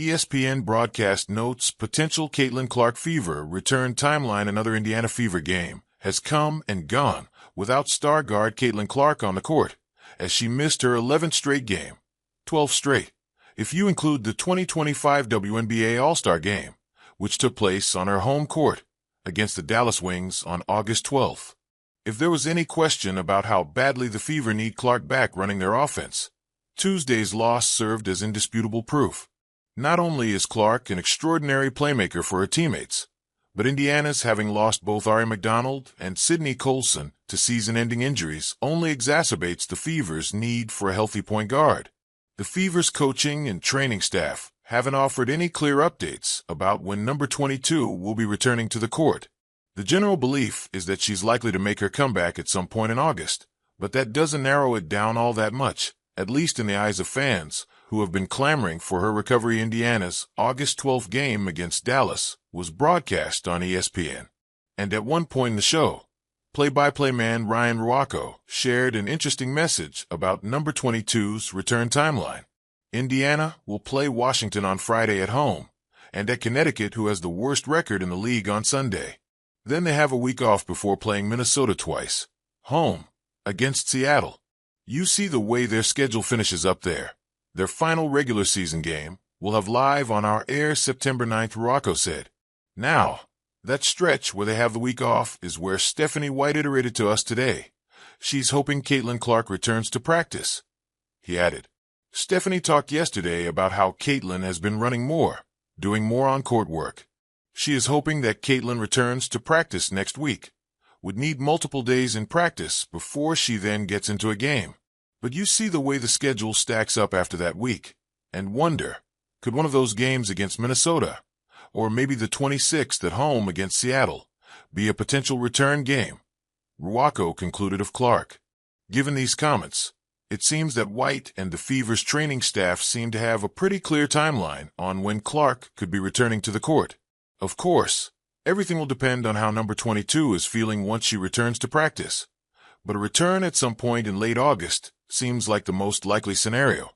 ESPN broadcast notes potential Caitlin Clark fever return timeline. Another Indiana Fever game has come and gone without star guard Caitlin Clark on the court, as she missed her 11th straight game, 12th straight, if you include the 2025 WNBA All-Star Game, which took place on her home court against the Dallas Wings on August 12th. If there was any question about how badly the Fever need Clark back running their offense, Tuesday's loss served as indisputable proof. Not only is Clark an extraordinary playmaker for her teammates, but Indiana's having lost both Ari McDonald and Sydney Colson to season-ending injuries only exacerbates the Fever's need for a healthy point guard. The Fever's coaching and training staff haven't offered any clear updates about when number 22 will be returning to the court. The general belief is that she's likely to make her comeback at some point in August, but that doesn't narrow it down all that much, at least in the eyes of fans who have been clamoring for her recovery. Indiana's August 12th game against Dallas was broadcast on ESPN, and at one point in the show, play-by-play man Ryan Ruocco shared an interesting message about number 22's return timeline. Indiana will play Washington on Friday at home, and at Connecticut, who has the worst record in the league, on Sunday. Then they have a week off before playing Minnesota twice, home, against Seattle. You see the way their schedule finishes up there. Their final regular season game will have live on our air September 9th, Ruocco said. Now, that stretch where they have the week off is where Stephanie White iterated to us today. She's hoping Caitlin Clark returns to practice. He added, Stephanie talked yesterday about how Caitlin has been running more, doing more on-court work. She is hoping that Caitlin returns to practice next week, would need multiple days in practice before she then gets into a game. But you see the way the schedule stacks up after that week, and wonder, could one of those games against Minnesota, or maybe the 26th at home against Seattle, be a potential return game? Ruocco concluded of Clark. Given these comments, it seems that White and the Fever's training staff seem to have a pretty clear timeline on when Clark could be returning to the court. Of course, everything will depend on how number 22 is feeling once she returns to practice, but a return at some point in late August seems like the most likely scenario.